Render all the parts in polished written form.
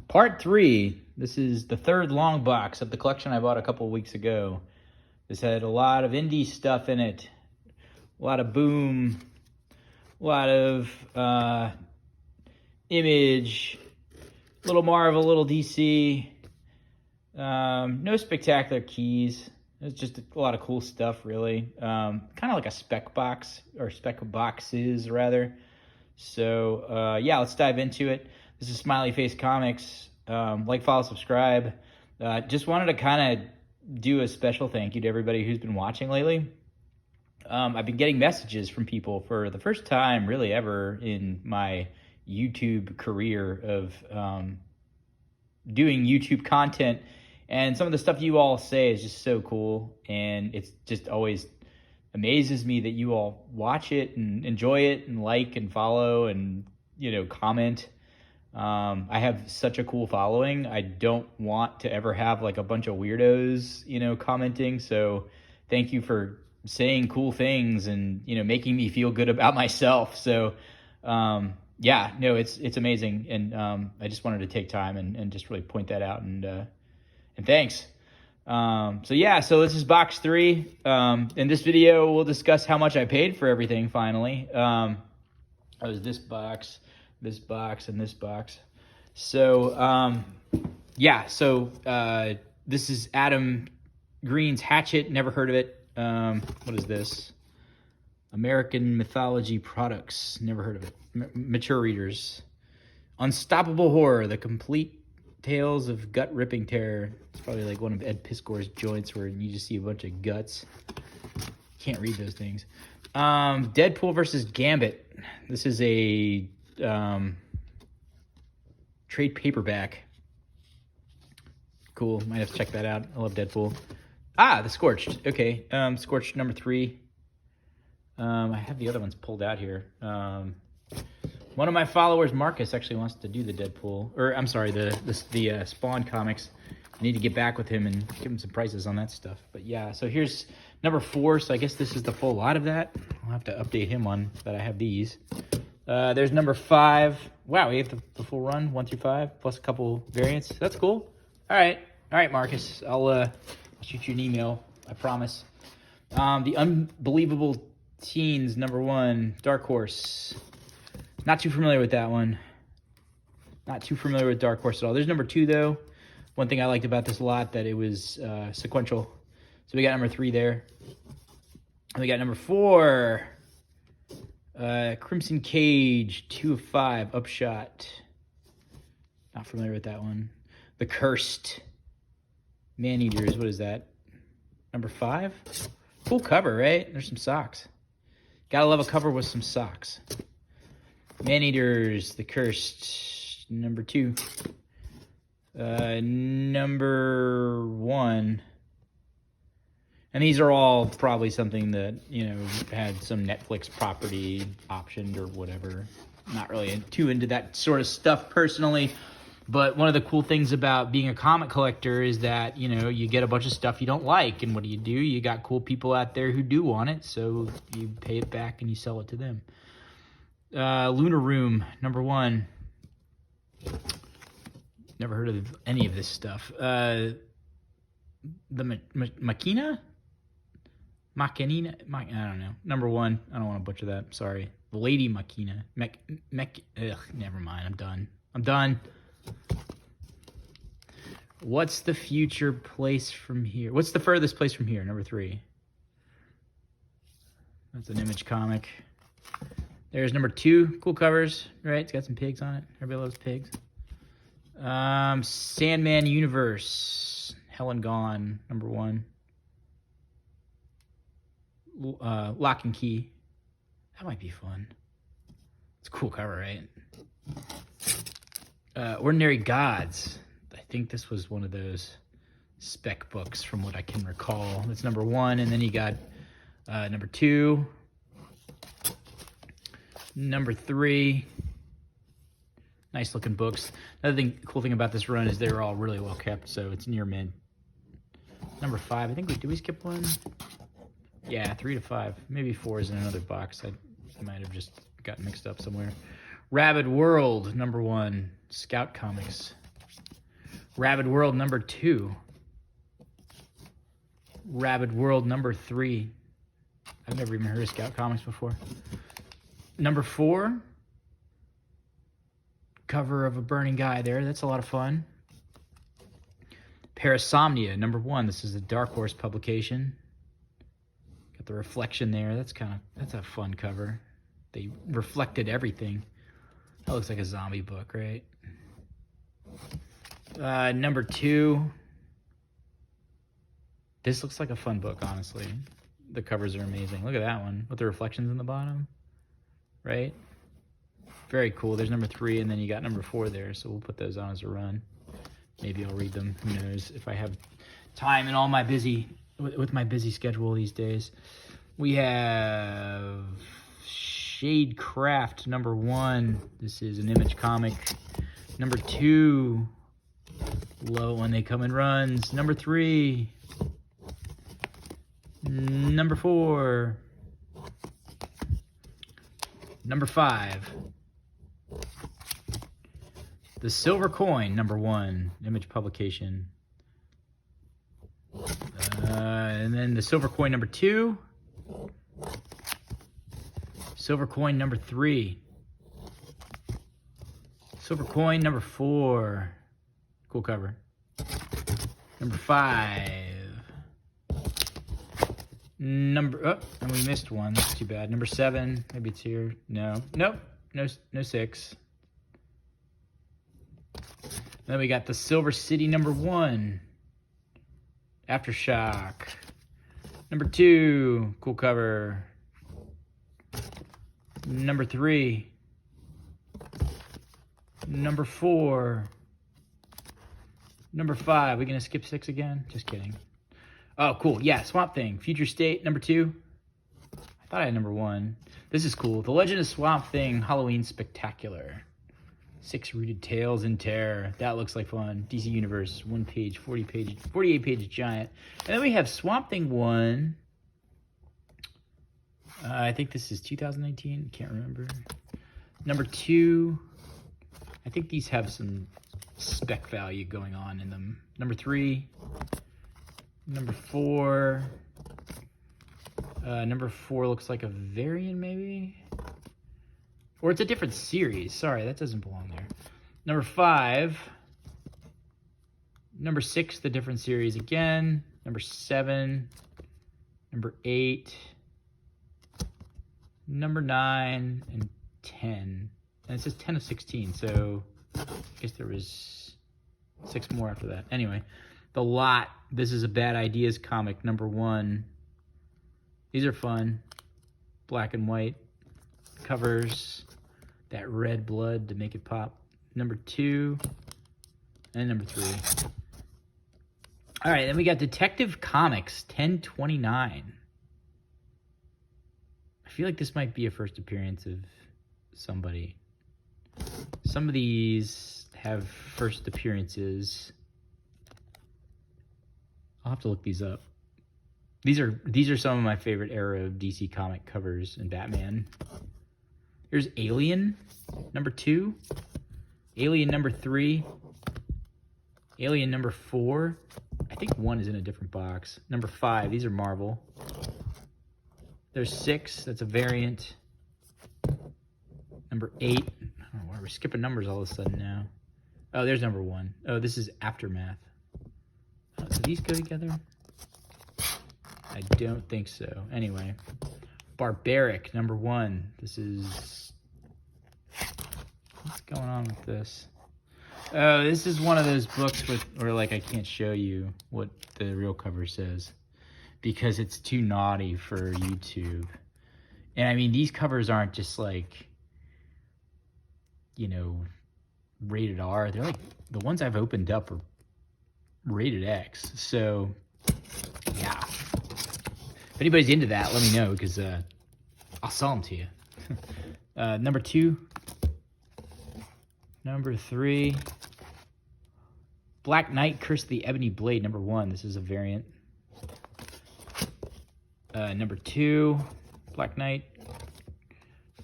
Part 3. This is the third long box of the collection I bought a couple of weeks ago. This had a lot of indie stuff in it. A lot of Boom. A lot of Image. Little Marvel, little DC. No spectacular keys. It's just a lot of cool stuff, really. Kind of like a spec box, or spec boxes, rather. So, yeah, let's dive into it. This is Smile-3-Face Comics. Like, follow, subscribe. Just wanted to kind of do a special thank you to everybody who's been watching lately. I've been getting messages from people for the first time, really, ever in my YouTube career of doing YouTube content. And some of the stuff you all say is just so cool. And it's just always amazes me that you all watch it and enjoy it and like and follow and, comment. I have such a cool following. I don't want to ever have like a bunch of weirdos, commenting. So thank you for saying cool things and, making me feel good about myself. So, yeah, no, it's amazing. And, I just wanted to take time and just really point that out and thanks. So this is box 3. In this video, we'll discuss how much I paid for everything finally. That was this box, and this box. So, this is Adam Green's Hatchet. Never heard of it. What is this? American Mythology Products. Never heard of it. Mature readers. Unstoppable Horror, the complete tales of gut-ripping terror. It's probably like one of Ed Piskor's joints where you just see a bunch of guts. Can't read those things. Deadpool versus Gambit. This is a trade paperback. Cool. Might have to check that out. I love Deadpool. The Scorched. Okay. Scorched number 3. I have the other ones pulled out here. One of my followers, Marcus, actually wants to do the Deadpool, or I'm sorry, the Spawn comics. I need to get back with him and give him some prices on that stuff. But yeah, so here's number 4. So I guess this is the full lot of that. I'll have to update him on that. I have these. There's number 5. Wow, we have the full run, 1 through 5, plus a couple variants. That's cool. All right, Marcus. I'll shoot you an email. I promise. The Unbelievable Teens, number 1, Dark Horse. Not too familiar with that one. Not too familiar with Dark Horse at all. There's number 2, though. One thing I liked about this a lot, that it was sequential. So we got number 3 there. And we got number 4. Crimson Cage, 2 of 5, Upshot. Not familiar with that one. The Cursed. Man-Eaters, what is that? Number 5? Cool cover, right? There's some socks. Gotta love a cover with some socks. Man-Eaters, The Cursed, number 2. Number 1. And these are all probably something that, had some Netflix property optioned or whatever. Not really too into that sort of stuff personally. But one of the cool things about being a comic collector is that, you get a bunch of stuff you don't like. And what do? You got cool people out there who do want it. So you pay it back and you sell it to them. Lunar Room, number 1. Never heard of any of this stuff. The Machina? Machinina? I don't know. Number 1. I don't want to butcher that. Sorry. The Lady Machina. Never mind. I'm done. What's the future place from here? What's the furthest place from here? Number 3. That's an Image comic. There's number 2. Cool covers, right? It's got some pigs on it. Everybody loves pigs. Sandman Universe. Helen Gone, number 1. Lock and Key. That might be fun. It's a cool cover, right? Ordinary Gods. I think this was one of those spec books from what I can recall. That's number 1. And then you got number 2. Number 3. Nice looking books. Another cool thing about this run is they're all really well kept, so it's near mint. Number 5. I think did we skip one? Yeah, 3 to 5. Maybe 4 is in another box. I might have just got mixed up somewhere. Rabid World, number 1. Scout Comics. Rabid World number 2. Rabid World number 3. I've never even heard of Scout Comics before. Number 4. Cover of a burning guy there. That's a lot of fun. Parasomnia number 1. This is a Dark Horse publication. Got the reflection there. That's a fun cover. They reflected everything. That looks like a zombie book, right? Number 2. This looks like a fun book, honestly. The covers are amazing. Look at that one with the reflections in the bottom, right? Very cool. There's number 3, and then you got number 4 there, so we'll put those on as a run. Maybe I'll read them. Who knows if I have time and all my with my busy schedule these days. We have Shadecraft number 1. This is an Image comic. Number 2. Love it when they come in runs. Number 3. Number 4. Number 5. The Silver Coin, number 1, Image publication. And then the Silver Coin number 2. Silver Coin number 3. Silver Coin number 4. Cool cover. Number 5. And we missed one. That's too bad. Number 7. Maybe it's here. No. Nope. No 6. Then we got the Silver City number 1. Aftershock. Number 2. Cool cover. Number 3. Number 4. Number 5. We gonna skip 6 again? Just kidding. Oh, cool. Yeah, Swamp Thing. Future State, number 2. I thought I had number 1. This is cool. The Legend of Swamp Thing Halloween Spectacular. 6 Rooted Tales in Terror. That looks like fun. DC Universe, 1 page, 48 page giant. And then we have Swamp Thing 1. I think this is 2019. Can't remember. Number 2. I think these have some spec value going on in them. Number 3. Number 4. Number 4 looks like a variant, maybe? Or it's a different series. Sorry, that doesn't belong there. Number 5. Number 6, the different series again. Number 7. Number 8. Number 9 and 10. And it says 10 of 16, so I guess there was 6 more after that. Anyway, The Lot. This is a Bad Ideas comic, number 1. These are fun. Black and white covers. That red blood to make it pop. Number 2 and number 3. All right, then we got Detective Comics 1029. I feel like this might be a first appearance of somebody. Some of these have first appearances. I'll have to look these up. These are some of my favorite era of DC comic covers and Batman. Here's Alien, number 2. Alien, number 3. Alien, number 4. I think 1 is in a different box. Number 5, these are Marvel. There's 6, that's a variant. Number 8. I don't know why we're skipping numbers all of a sudden now. Oh, there's number 1. Oh, this is Aftermath. Oh, do these go together? I don't think so. Anyway. Barbaric, number 1. This is... What's going on with this? Oh, this is one of those books where like I can't show you what the real cover says because it's too naughty for YouTube. And I mean, these covers aren't just like, you know, rated R. They're like, the ones I've opened up are rated X. So, yeah. If anybody's into that, let me know because I'll sell them to you. Number 2. Number 3. Black Knight, Curse of the Ebony Blade, number 1. This is a variant. Number 2. Black Knight.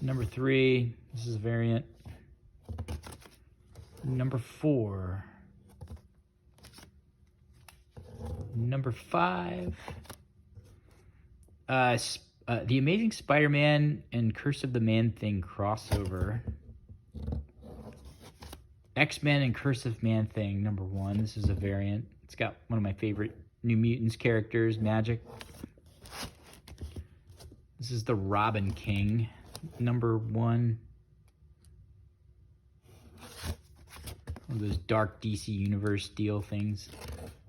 Number 3. This is a variant. Number 4. Number 5. The Amazing Spider-Man and Curse of the Man-Thing crossover. X-Men and Curse of Man-Thing, number 1. This is a variant. It's got one of my favorite New Mutants characters, Magic. This is the Robin King, number 1. One of those dark DC Universe deal things.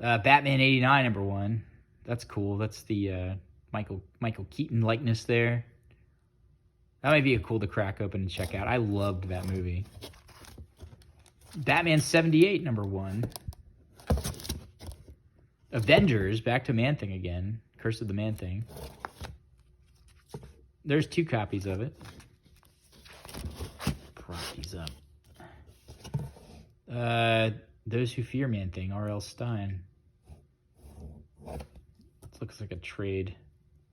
Batman 89, number 1. That's cool. That's the Michael Keaton likeness there. That might be a cool to crack open and check out. I loved that movie. Batman 78, number 1. Avengers, back to Man-Thing again. Curse of the Man-Thing. There's 2 copies of it. Prop these up. Those Who Fear Man-Thing, R.L. Stine. This looks like a trade.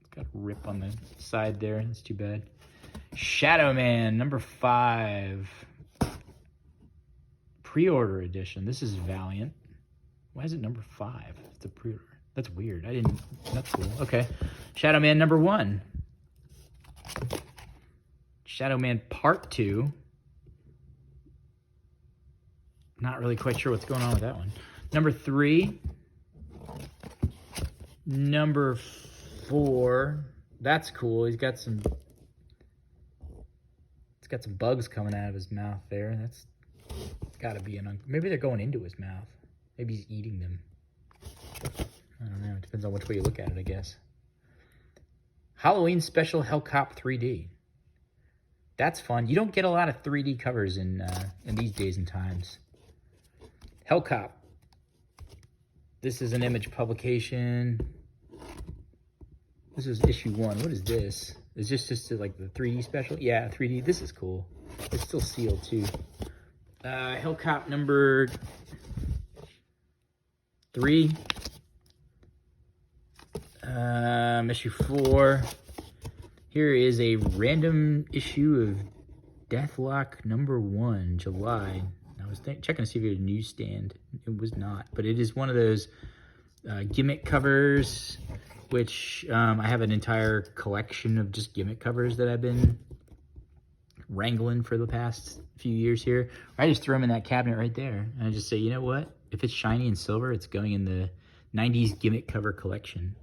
It's got a rip on the side there. That's too bad. Shadow Man, number 5. Pre-order edition. This is Valiant. Why is it number 5? It's a pre-order. That's weird. That's cool. Okay. Shadow Man number 1. Shadow Man Part 2. Not really quite sure what's going on with that one. Number 3. Number 4. That's cool. It's got some bugs coming out of his mouth there. That's got to be maybe they're going into his mouth. Maybe he's eating them. I don't know. It depends on which way you look at it, I guess. Halloween Special Hellcop 3D. That's fun. You don't get a lot of 3D covers in these days and times. Hellcop. This is an Image publication. This is issue 1. What is this? Is this just like the 3D special? Yeah, 3D. This is cool. It's still sealed too. Hellcop number 3. Issue 4. Here is a random issue of Deathlock number 1, July. I was checking to see if it was a newsstand. It was not, but it is one of those gimmick covers, which I have an entire collection of just gimmick covers that I've been wrangling for the past few years here. I just throw them in that cabinet right there, and I just say, you know what? If it's shiny and silver, it's going in the 90s gimmick cover collection.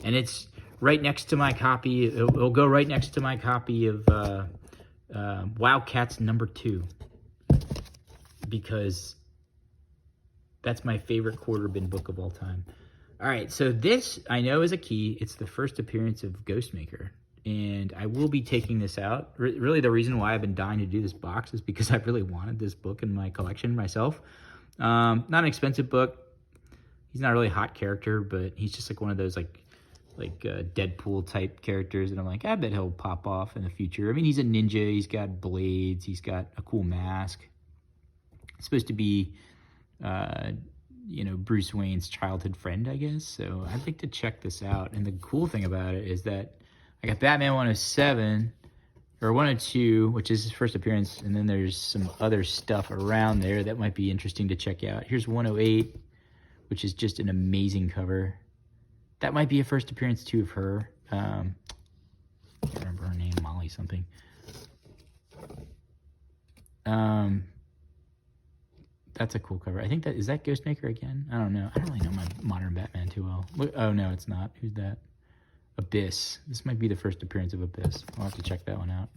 And it's right next to my copy. It'll go right next to my copy of Wildcats number 2. Because that's my favorite quarter bin book of all time. All right, so this I know is a key. It's the first appearance of Ghostmaker, and I will be taking this out. Really, the reason why I've been dying to do this box is because I really wanted this book in my collection myself. Not an expensive book. He's not a really hot character, but he's just like one of those like Deadpool type characters, and I'm like, I bet he'll pop off in the future. I mean, he's a ninja. He's got blades. He's got a cool mask. It's supposed to be, Bruce Wayne's childhood friend, I guess. So I'd like to check this out. And the cool thing about it is that I got Batman 107, or 102, which is his first appearance. And then there's some other stuff around there that might be interesting to check out. Here's 108, which is just an amazing cover. That might be a first appearance, too, of her. I can't remember her name, Molly something. That's a cool cover. I think is that Ghostmaker again? I don't know. I don't really know my modern Batman too well. Oh, no, it's not. Who's that? Abyss. This might be the first appearance of Abyss. I'll have to check that one out.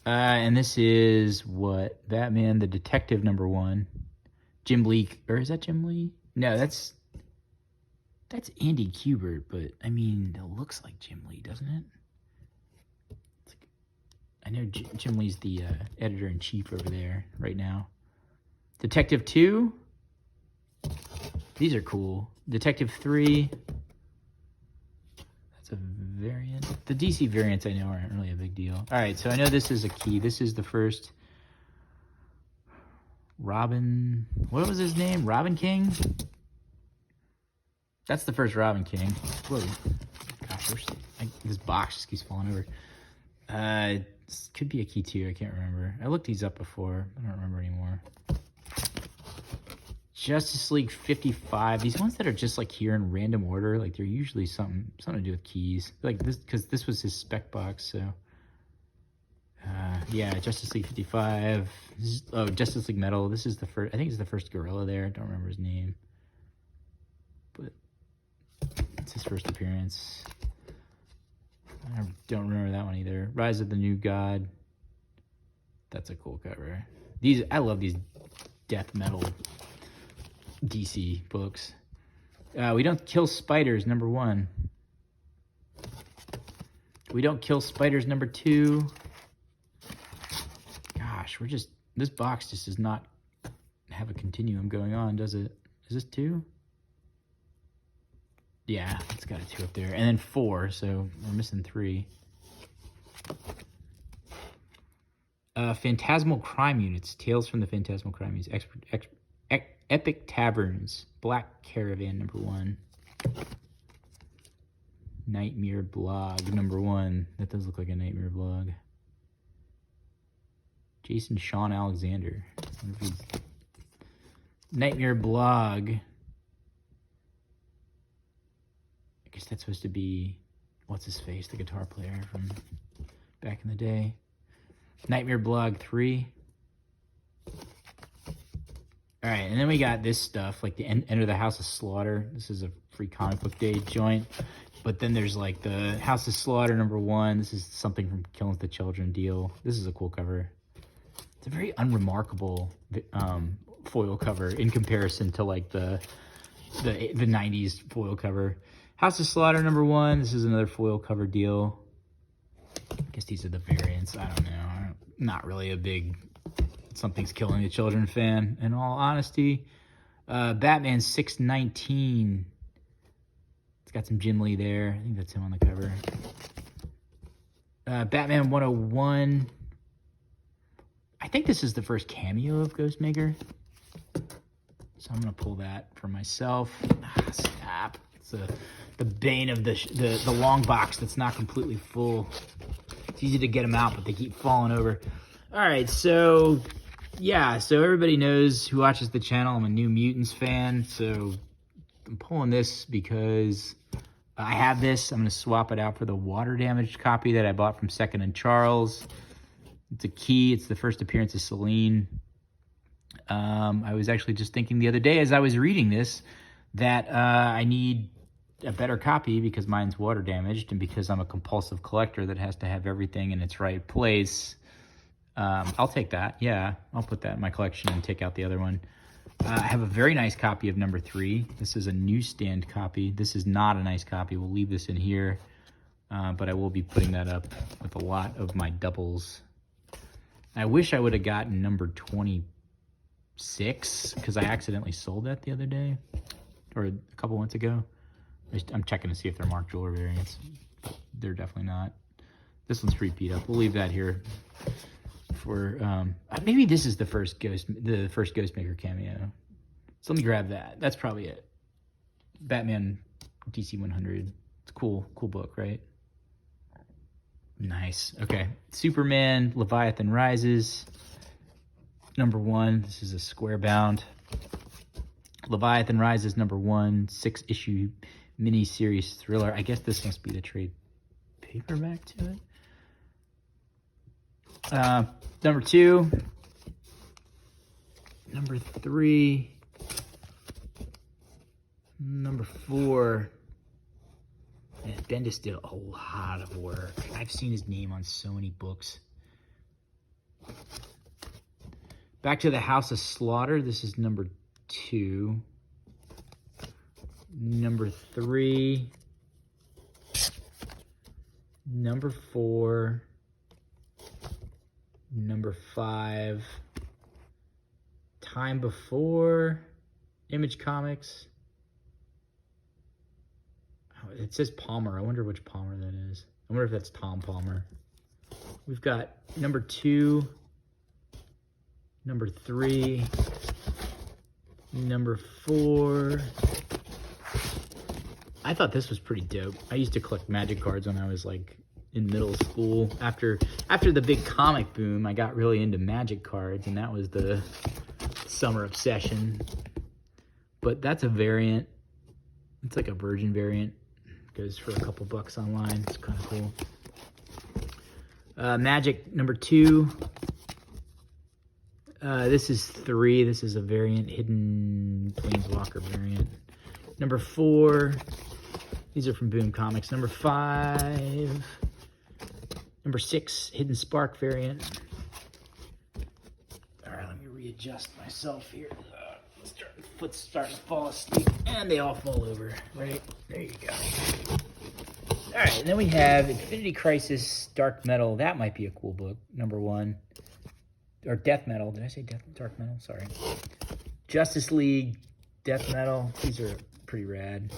And this is what? Batman the Detective number 1. Jim Lee. Or is that Jim Lee? No, that's Andy Kubert, but I mean, it looks like Jim Lee, doesn't it? I know Jim Lee's the editor-in-chief over there right now. Detective 2. These are cool. Detective 3. That's a variant. The DC variants I know aren't really a big deal. All right, so I know this is a key. This is the first Robin. What was his name? Robin King? That's the first Robin King. Whoa. Gosh, this box just keeps falling over. This could be a key too. I can't remember. I looked these up before. I don't remember anymore. Justice League 55. These ones that are just like here in random order, like they're usually something to do with keys. Like this, because this was his spec box, so. Yeah, Justice League 55. Justice League Metal. This is the first, I think it's the first gorilla there. I don't remember his name. But it's his first appearance. I don't remember that one either. Rise of the New God. That's a cool cover. I love these death metal DC books. We Don't Kill Spiders, number 1. We Don't Kill Spiders, number 2. Gosh, this box just does not have a continuum going on, does it? Is this 2? Yeah, it's got a 2 up there. And then 4, so we're missing 3. Phantasmal Crime Units. Tales from the Phantasmal Crime Units. Epic Taverns. Black Caravan, number 1. Nightmare Blog, number 1. That does look like a Nightmare Blog. Jason Sean Alexander. Nightmare Blog. I guess that's supposed to be, what's his face, the guitar player from back in the day. Nightmare Blog 3. All right, and then we got this stuff, like the Enter the House of Slaughter. This is a free comic book day joint. But then there's like the House of Slaughter number 1. This is something from Killing the Children deal. This is a cool cover. It's a very unremarkable foil cover in comparison to like the 90s foil cover. House of Slaughter number 1. This is another foil cover deal. I guess these are the variants. I don't know. I'm not really a big Something's Killing the Children fan, in all honesty. Batman 619. It's got some Jim Lee there. I think that's him on the cover. Batman 101. I think this is the first cameo of Ghostmaker. So I'm going to pull that for myself. Snap. It's the bane of the long box that's not completely full. It's easy to get them out, but they keep falling over. All right, so yeah, so everybody knows who watches the channel. I'm a New Mutants fan, so I'm pulling this because I have this. I'm going to swap it out for the water damaged copy that I bought from Second and Charles. It's a key. It's the first appearance of Selene. I was actually just thinking the other day as I was reading this that I need a better copy because mine's water damaged and because I'm a compulsive collector that has to have everything in its right place. I'll take that. Yeah, I'll put that in my collection and take out the other one. I have a very nice copy of number 3. This is a newsstand copy. This is not a nice copy. We'll leave this in here, but I will be putting that up with a lot of my doubles. I wish I would have gotten number 26 because I accidentally sold that the other day or a couple months ago. I'm checking to see if they're marked jewelry variants. They're definitely not. This one's repeat up. We'll leave that here for maybe this is the first Ghostmaker cameo. So let me grab that. That's probably it. Batman DC 100. It's a cool book, right? Nice. Okay. Superman Leviathan Rises. Number 1. This is a square bound. Leviathan Rises number 1, 6-issue mini-series thriller. I guess this must be the trade paperback to it. Number 2. Number 3. Number 4. And Bendis did a lot of work. I've seen his name on so many books. Back to the House of Slaughter. This is number 2. Number 3. Number 4. Number 5. Time Before. Image Comics. It says Palmer. I wonder which Palmer that is. I wonder if that's Tom Palmer. We've got number 2, number 3, number 4. I thought this was pretty dope. I used to collect magic cards when I was like in middle school. After the big comic boom, I got really into magic cards, and that was the summer obsession. but that's a variant. It's like a Virgin variant. Goes for a couple bucks online. It's kind of cool. Magic number 2. This is 3. This is a variant, hidden Planeswalker variant. Number 4. These are from Boom Comics. Number 5. Number 6, hidden Spark variant. All right, let me readjust myself here. Foot's starting to fall asleep, and they all fall over. Right there, you go. All right, and then we have Infinity Crisis Dark Metal. That might be a cool book. Number 1, or Death Metal. Did I say Dark Metal? Sorry. Justice League Death Metal. These are pretty rad.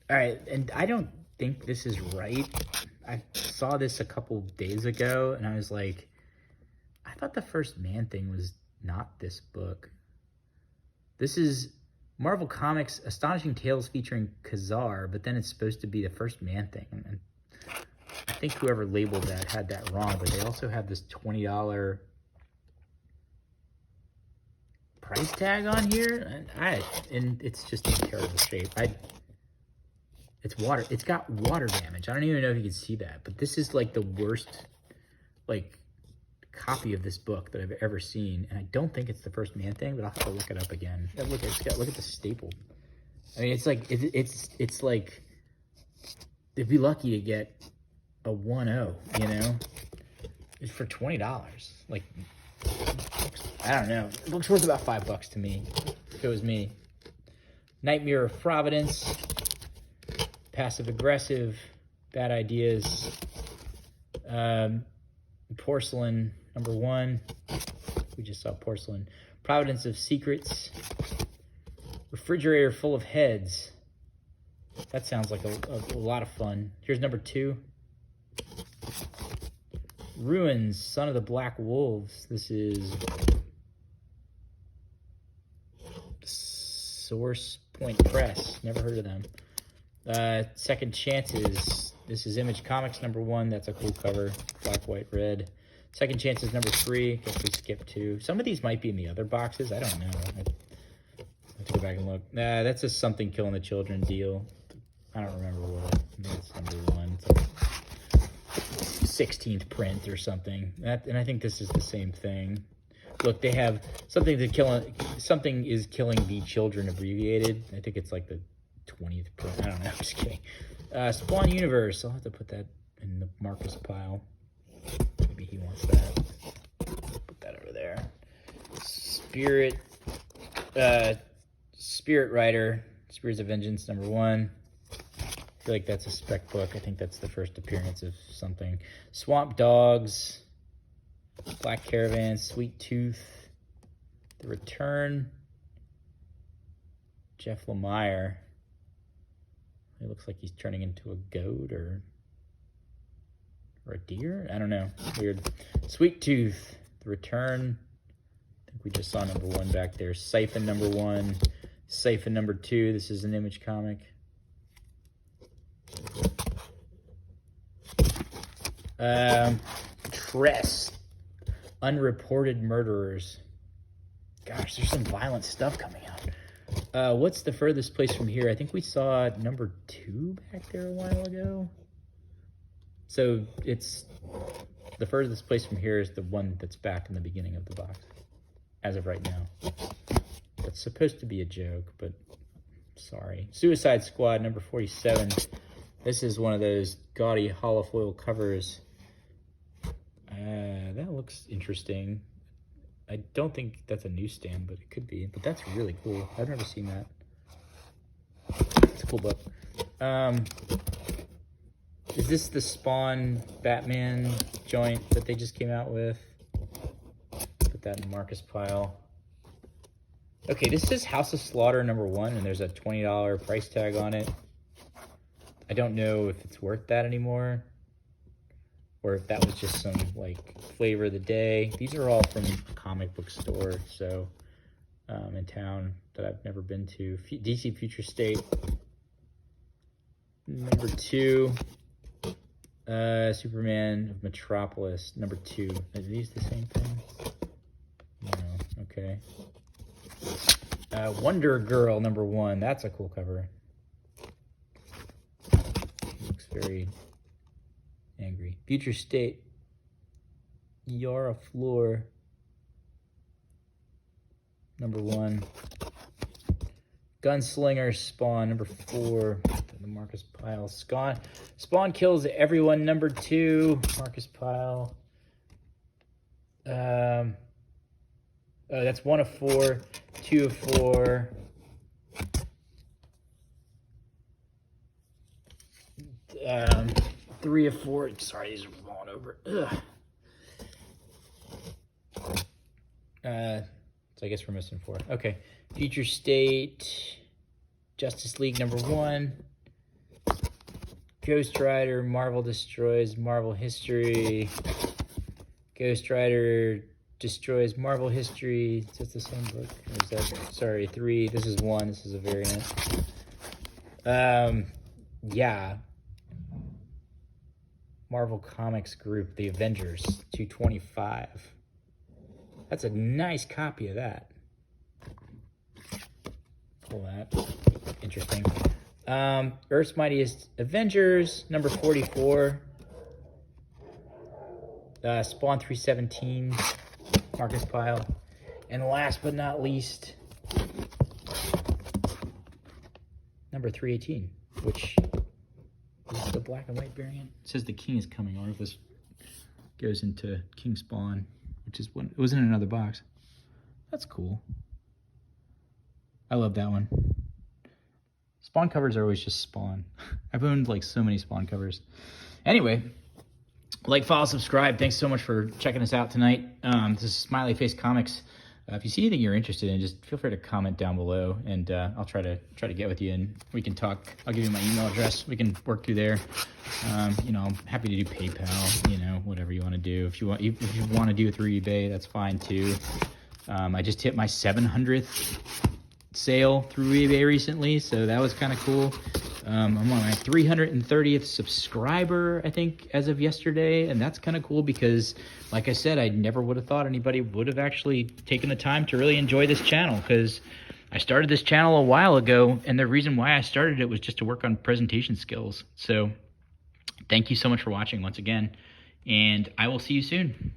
All right, and I don't think this is right. I saw this a couple days ago, and I was like, I thought the First Man thing was not this book. This is Marvel Comics Astonishing Tales featuring Khazar, but then it's supposed to be the First Man thing. And I think whoever labeled that had that wrong, but they also have this $20 price tag on here, and it's just in terrible shape. It's got water damage. I don't even know if you can see that, but this is like the worst like copy of this book that I've ever seen, and I don't think it's the First Man thing, but I'll have to look it up again. Look at the staple. I mean, it's like they'd be lucky to get a 1.0, you know? It's for $20. Like, I don't know. The book's worth about $5 to me, if it was me. Nightmare of Providence. Passive aggressive. Bad ideas. Porcelain, number 1. We just saw Porcelain. Providence of Secrets. Refrigerator Full of Heads. That sounds like a lot of fun. Here's number 2. Ruins, Son of the Black Wolves. This is Source Point Press. Never heard of them. Second Chances. This is Image Comics number 1. That's a cool cover. Black, white, red. Second Chances number 3. Guess we skipped 2. Some of these might be in the other boxes. I don't know. I have to go back and look. That's a Something Killing the Children deal. I don't remember what. Maybe it's number 1. It's like 16th print or something. And I think this is the same thing. Look, they have Something is Killing the Children abbreviated. I think it's like the 20th print. I don't know. I'm just kidding. Spawn Universe. I'll have to put that in the Marcus pile. Maybe he wants that. Put that over there. Spirit Rider. Spirits of Vengeance number 1. I feel like that's a spec book. I think that's the first appearance of something. Swamp Dogs. Black Caravan. Sweet Tooth. The Return. Jeff Lemire. It looks like he's turning into a goat or a deer. I don't know. Weird. Sweet Tooth. The Return. I think we just saw number 1 back there. Siphon number 1. Siphon number 2. This is an Image comic. Tress. Unreported Murderers. Gosh, there's some violent stuff coming out. What's the furthest place from here? I think we saw number 2 back there a while ago. So it's the furthest place from here is the one that's back in the beginning of the box, as of right now. That's supposed to be a joke, but sorry. Suicide Squad number 47. This is one of those gaudy holofoil covers. That looks interesting. I don't think that's a newsstand, but it could be. But that's really cool. I've never seen that. It's a cool book. Is this the Spawn Batman joint that they just came out with? Put that in the Marcus pile. Okay, this is House of Slaughter number 1, and there's a $20 price tag on it. I don't know if it's worth that anymore, or if that was just some like flavor of the day. These are all from a comic book store, so in town that I've never been to. DC Future State number 2. Superman of Metropolis number 2. Are these the same thing? No. Okay. Wonder Girl #1. That's a cool cover. Looks very angry. Future State. Yara Floor #1. Gunslinger Spawn #4. The Marcus Pyle. Spawn kills everyone #2. Marcus Pyle. Oh, that's 1 of 4, 2 of 4. 3 of 4. Sorry, these are falling over. Ugh. So I guess we're missing 4. Okay. Future State. Justice League #1. Ghost Rider. Marvel Destroys Marvel History. Ghost Rider Destroys Marvel History. Is this the same book? Or is that, sorry, 3. This is 1. This is a variant. Yeah. Marvel Comics Group, The Avengers, 225. That's a nice copy of that. Pull that. Interesting. Earth's Mightiest Avengers, #44. Spawn 317, Marcus Pyle. And last but not least, #318, which is the black and white variant. It says the King is coming. I wonder if this goes into King Spawn, which is one. It was in another box. That's cool. I love that one. Spawn covers are always just Spawn. I've owned like so many Spawn covers. Anyway, like, follow, subscribe. Thanks so much for checking us out tonight. This is Smiley-Face Comics. If you see anything you're interested in, just feel free to comment down below, and I'll try to get with you, and we can talk. I'll give you my email address. We can work through there. You know, I'm happy to do PayPal. You know, whatever you want to do. If you want to do it through eBay, that's fine too. I just hit my 700th sale through eBay recently, so that was kind of cool. I'm on my 330th subscriber, I think, as of yesterday, and that's kind of cool because, like I said, I never would have thought anybody would have actually taken the time to really enjoy this channel, because I started this channel a while ago, and the reason why I started it was just to work on presentation skills. So thank you so much for watching once again, and I will see you soon.